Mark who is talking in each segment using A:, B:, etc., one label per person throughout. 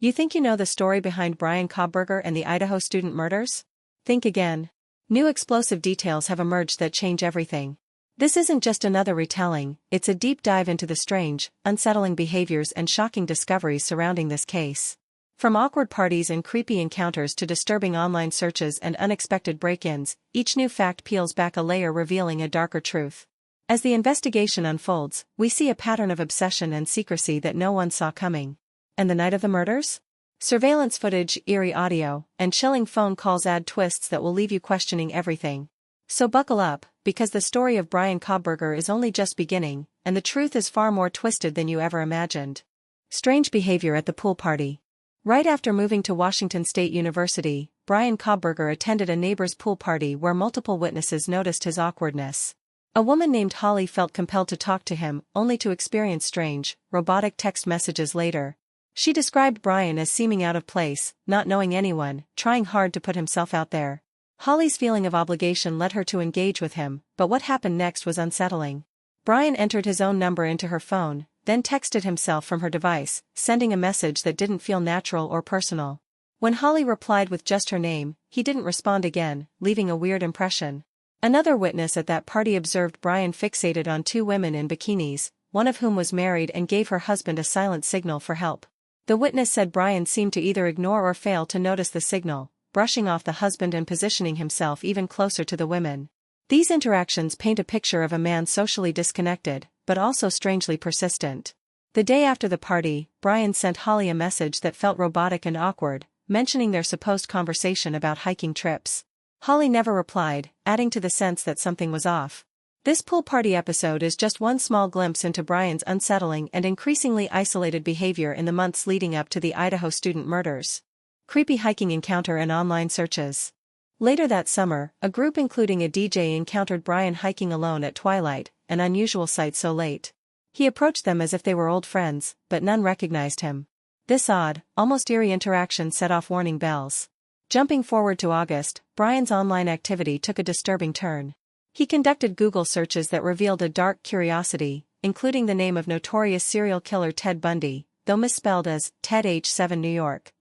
A: You think you know the story behind Brian Cobberger and the Idaho student murders? Think again. New explosive details have emerged that change everything. This isn't just another retelling, it's a deep dive into the strange, unsettling behaviors and shocking discoveries surrounding this case. From awkward parties and creepy encounters to disturbing online searches and unexpected break-ins, each new fact peels back a layer revealing a darker truth. As the investigation unfolds, we see a pattern of obsession and secrecy that no one saw coming. And the night of the murders? Surveillance footage, eerie audio, and chilling phone calls add twists that will leave you questioning everything. So buckle up, because the story of Brian Cobberger is only just beginning, and the truth is far more twisted than you ever imagined. Strange behavior at the pool party. Right after moving to Washington State University, Brian Cobberger attended a neighbor's pool party where multiple witnesses noticed his awkwardness. A woman named Holly felt compelled to talk to him, only to experience strange, robotic text messages later. She described Brian as seeming out of place, not knowing anyone, trying hard to put himself out there. Holly's feeling of obligation led her to engage with him, but what happened next was unsettling. Brian entered his own number into her phone, then texted himself from her device, sending a message that didn't feel natural or personal. When Holly replied with just her name, he didn't respond again, leaving a weird impression. Another witness at that party observed Brian fixated on two women in bikinis, one of whom was married and gave her husband a silent signal for help. The witness said Brian seemed to either ignore or fail to notice the signal, brushing off the husband and positioning himself even closer to the women. These interactions paint a picture of a man socially disconnected, but also strangely persistent. The day after the party, Brian sent Holly a message that felt robotic and awkward, mentioning their supposed conversation about hiking trips. Holly never replied, adding to the sense that something was off. This pool party episode is just one small glimpse into Brian's unsettling and increasingly isolated behavior in the months leading up to the Idaho student murders. Creepy hiking encounter and online searches. Later that summer, a group including a DJ encountered Brian hiking alone at twilight, an unusual sight so late. He approached them as if they were old friends, but none recognized him. This odd, almost eerie interaction set off warning bells. Jumping forward to August, Brian's online activity took a disturbing turn. He conducted Google searches that revealed a dark curiosity, including the name of notorious serial killer Ted Bundy, though misspelled as Ted H7 New York.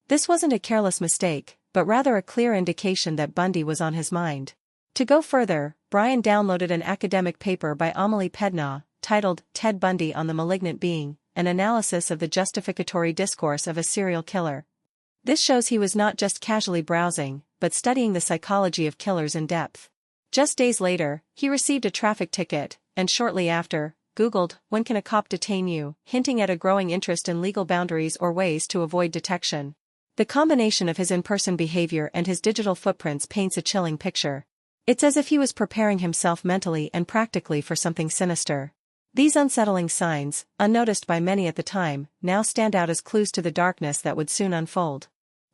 A: This wasn't a careless mistake, but rather a clear indication that Bundy was on his mind. To go further, Brian downloaded an academic paper by Amelie Pednaw, titled Ted Bundy on the Malignant Being, an analysis of the justificatory discourse of a serial killer. This shows he was not just casually browsing, but studying the psychology of killers in depth. Just days later, he received a traffic ticket, and shortly after, Googled, "When can a cop detain you?" hinting at a growing interest in legal boundaries or ways to avoid detection. The combination of his in-person behavior and his digital footprints paints a chilling picture. It's as if he was preparing himself mentally and practically for something sinister. These unsettling signs, unnoticed by many at the time, now stand out as clues to the darkness that would soon unfold.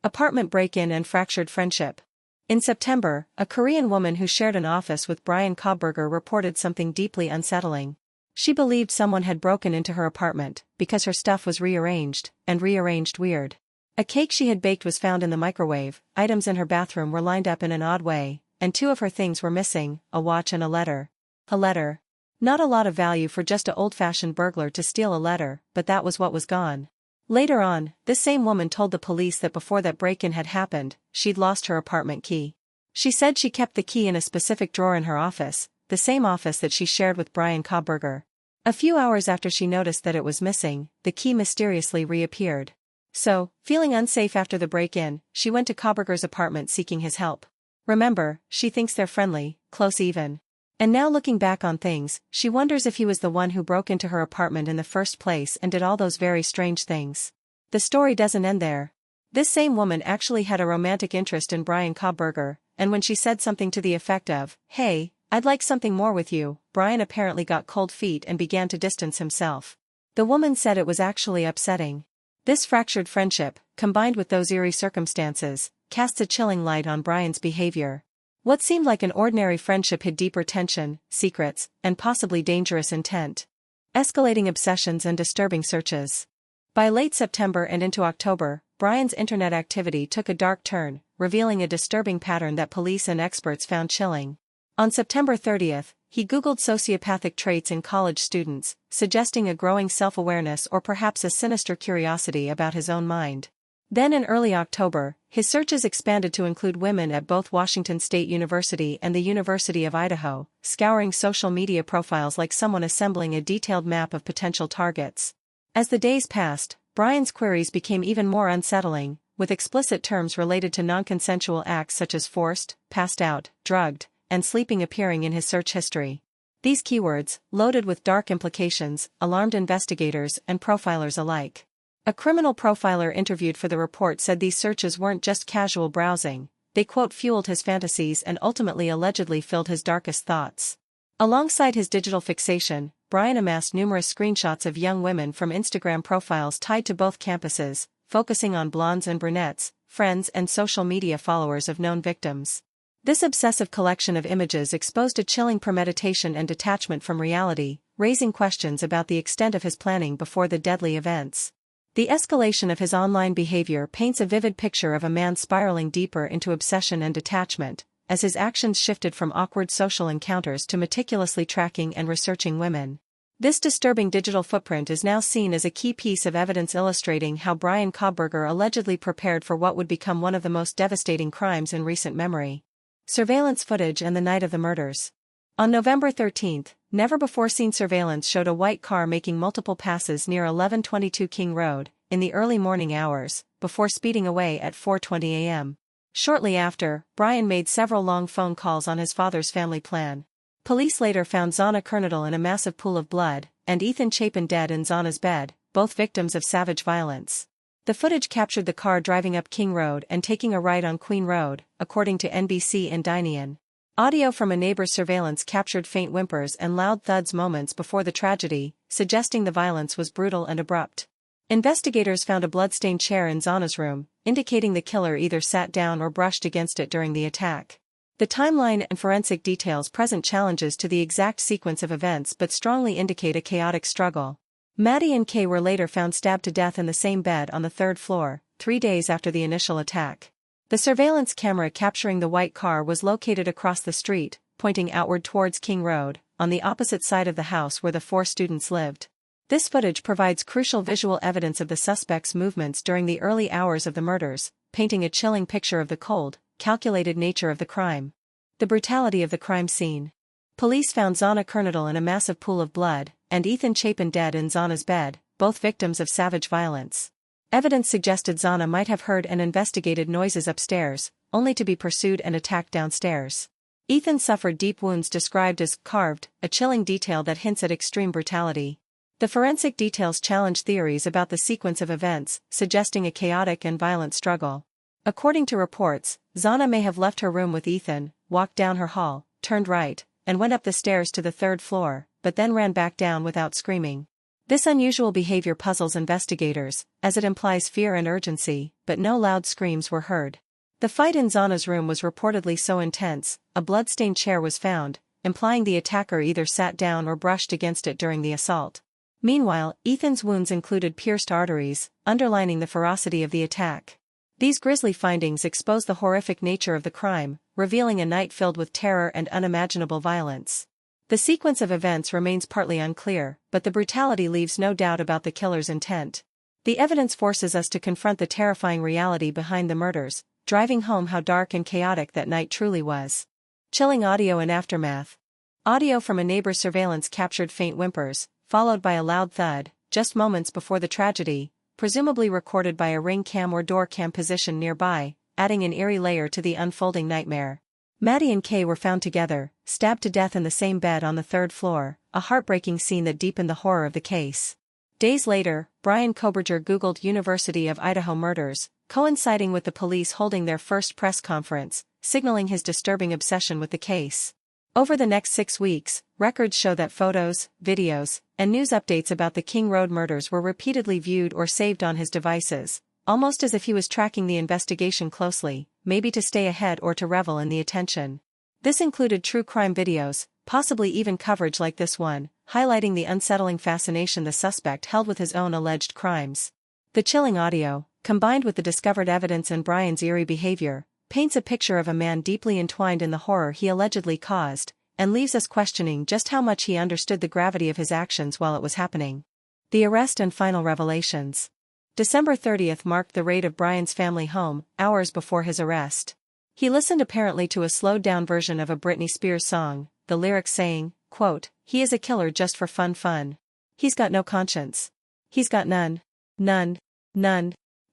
A: Apartment break-in and fractured friendship. In September, a Korean woman who shared an office with Brian Cobberger reported something deeply unsettling. She believed someone had broken into her apartment because her stuff was rearranged, and rearranged weird. A cake she had baked was found in the microwave, items in her bathroom were lined up in an odd way, and two of her things were missing, a watch and a letter. A letter. Not a lot of value for just an old-fashioned burglar to steal a letter, but that was what was gone. Later on, this same woman told the police that before that break-in had happened, she'd lost her apartment key. She said she kept the key in a specific drawer in her office, the same office that she shared with Brian Cobberger. A few hours after she noticed that it was missing, the key mysteriously reappeared. So, feeling unsafe after the break-in, she went to Cobberger's apartment seeking his help. Remember, she thinks they're friendly, close even. And now looking back on things, she wonders if he was the one who broke into her apartment in the first place and did all those very strange things. The story doesn't end there. This same woman actually had a romantic interest in Brian Cobberger, and when she said something to the effect of, "Hey, I'd like something more with you," Brian apparently got cold feet and began to distance himself. The woman said it was actually upsetting. This fractured friendship, combined with those eerie circumstances, casts a chilling light on Brian's behavior. What seemed like an ordinary friendship hid deeper tension, secrets, and possibly dangerous intent. Escalating obsessions and disturbing searches. By late September and into October, Brian's internet activity took a dark turn, revealing a disturbing pattern that police and experts found chilling. On September 30th, he Googled sociopathic traits in college students, suggesting a growing self-awareness or perhaps a sinister curiosity about his own mind. Then in early October, his searches expanded to include women at both Washington State University and the University of Idaho, scouring social media profiles like someone assembling a detailed map of potential targets. As the days passed, Brian's queries became even more unsettling, with explicit terms related to non-consensual acts such as forced, passed out, drugged, and sleeping appearing in his search history. These keywords, loaded with dark implications, alarmed investigators and profilers alike. A criminal profiler interviewed for the report said these searches weren't just casual browsing, they "fueled his fantasies and ultimately allegedly filled his darkest thoughts." Alongside his digital fixation, Brian amassed numerous screenshots of young women from Instagram profiles tied to both campuses, focusing on blondes and brunettes, friends and social media followers of known victims. This obsessive collection of images exposed a chilling premeditation and detachment from reality, raising questions about the extent of his planning before the deadly events. The escalation of his online behavior paints a vivid picture of a man spiraling deeper into obsession and detachment, as his actions shifted from awkward social encounters to meticulously tracking and researching women. This disturbing digital footprint is now seen as a key piece of evidence illustrating how Brian Cobberger allegedly prepared for what would become one of the most devastating crimes in recent memory. Surveillance footage and the night of the murders. On November 13, never-before-seen surveillance showed a white car making multiple passes near 1122 King Road, in the early morning hours, before speeding away at 4:20 a.m. Shortly after, Brian made several long phone calls on his father's family plan. Police later found Zana Kernadal in a massive pool of blood, and Ethan Chapin dead in Zana's bed, both victims of savage violence. The footage captured the car driving up King Road and taking a right on Queen Road, according to NBC and Dateline. Audio from a neighbor's surveillance captured faint whimpers and loud thuds moments before the tragedy, suggesting the violence was brutal and abrupt. Investigators found a blood-stained chair in Zana's room, indicating the killer either sat down or brushed against it during the attack. The timeline and forensic details present challenges to the exact sequence of events but strongly indicate a chaotic struggle. Maddie and Kay were later found stabbed to death in the same bed on the third floor, 3 days after the initial attack. The surveillance camera capturing the white car was located across the street, pointing outward towards King Road, on the opposite side of the house where the 4 students lived. This footage provides crucial visual evidence of the suspect's movements during the early hours of the murders, painting a chilling picture of the cold, calculated nature of the crime. The brutality of the crime scene. Police found Zana Kernadal in a massive pool of blood, and Ethan Chapin dead in Zana's bed, both victims of savage violence. Evidence suggested Zana might have heard and investigated noises upstairs, only to be pursued and attacked downstairs. Ethan suffered deep wounds described as carved, a chilling detail that hints at extreme brutality. The forensic details challenge theories about the sequence of events, suggesting a chaotic and violent struggle. According to reports, Zana may have left her room with Ethan, walked down her hall, turned right, and went up the stairs to the 3rd floor, but then ran back down without screaming. This unusual behavior puzzles investigators, as it implies fear and urgency, but no loud screams were heard. The fight in Zana's room was reportedly so intense, a blood-stained chair was found, implying the attacker either sat down or brushed against it during the assault. Meanwhile, Ethan's wounds included pierced arteries, underlining the ferocity of the attack. These grisly findings expose the horrific nature of the crime, revealing a night filled with terror and unimaginable violence. The sequence of events remains partly unclear, but the brutality leaves no doubt about the killer's intent. The evidence forces us to confront the terrifying reality behind the murders, driving home how dark and chaotic that night truly was. Chilling audio and aftermath. Audio from a neighbor's surveillance captured faint whimpers, followed by a loud thud, just moments before the tragedy, presumably recorded by a ring cam or door cam positioned nearby, adding an eerie layer to the unfolding nightmare. Maddie and Kay were found together, stabbed to death in the same bed on the 3rd floor, a heartbreaking scene that deepened the horror of the case. Days later, Brian Cobberger Googled University of Idaho murders, coinciding with the police holding their first press conference, signaling his disturbing obsession with the case. Over the next 6 weeks, records show that photos, videos, and news updates about the King Road murders were repeatedly viewed or saved on his devices, almost as if he was tracking the investigation closely, maybe to stay ahead or to revel in the attention. This included true crime videos, possibly even coverage like this one, highlighting the unsettling fascination the suspect held with his own alleged crimes. The chilling audio, combined with the discovered evidence and Brian's eerie behavior, paints a picture of a man deeply entwined in the horror he allegedly caused, and leaves us questioning just how much he understood the gravity of his actions while it was happening. The arrest and final revelations. December 30th marked the raid of Brian's family home, hours before his arrest. He listened apparently to a slowed-down version of a Britney Spears song, the lyrics saying, quote, "He is a killer just for fun. He's got no conscience. He's got none. None.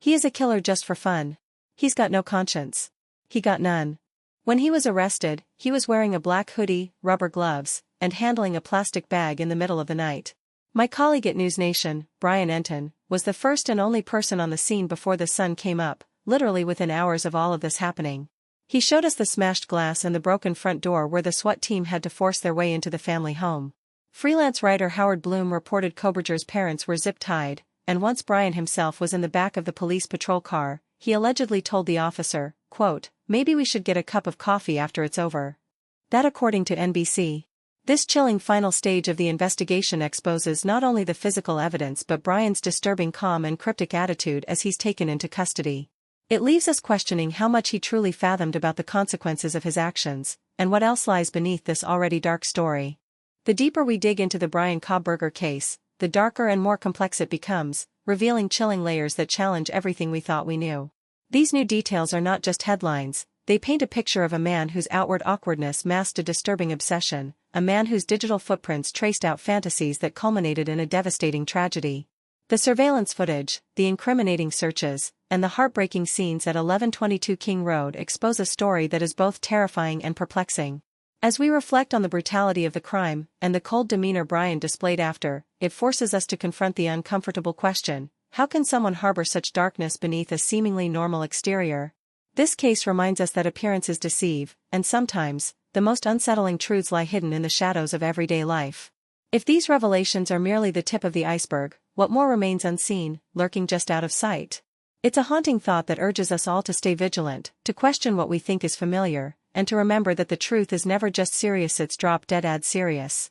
A: He is a killer just for fun. He's got no conscience. He got none." When he was arrested, he was wearing a black hoodie, rubber gloves, and handling a plastic bag in the middle of the night. My colleague at News Nation, Brian Enton, was the first and only person on the scene before the sun came up, literally within hours of all of this happening. He showed us the smashed glass and the broken front door where the SWAT team had to force their way into the family home. Freelance writer Howard Bloom reported Cobberger's parents were zip-tied, and once Brian himself was in the back of the police patrol car, he allegedly told the officer, quote, "Maybe we should get a cup of coffee after it's over." That according to NBC. This chilling final stage of the investigation exposes not only the physical evidence but Brian's disturbing calm and cryptic attitude as he's taken into custody. It leaves us questioning how much he truly fathomed about the consequences of his actions, and what else lies beneath this already dark story. The deeper we dig into the Brian Cobberger case, the darker and more complex it becomes, revealing chilling layers that challenge everything we thought we knew. These new details are not just headlines, they paint a picture of a man whose outward awkwardness masked a disturbing obsession, a man whose digital footprints traced out fantasies that culminated in a devastating tragedy. The surveillance footage, the incriminating searches, and the heartbreaking scenes at 1122 King Road expose a story that is both terrifying and perplexing. As we reflect on the brutality of the crime, and the cold demeanor Brian displayed after, it forces us to confront the uncomfortable question, how can someone harbor such darkness beneath a seemingly normal exterior? This case reminds us that appearances deceive, and sometimes, the most unsettling truths lie hidden in the shadows of everyday life. If these revelations are merely the tip of the iceberg, what more remains unseen, lurking just out of sight? It's a haunting thought that urges us all to stay vigilant, to question what we think is familiar, and to remember that the truth is never just serious, it's drop-dead serious.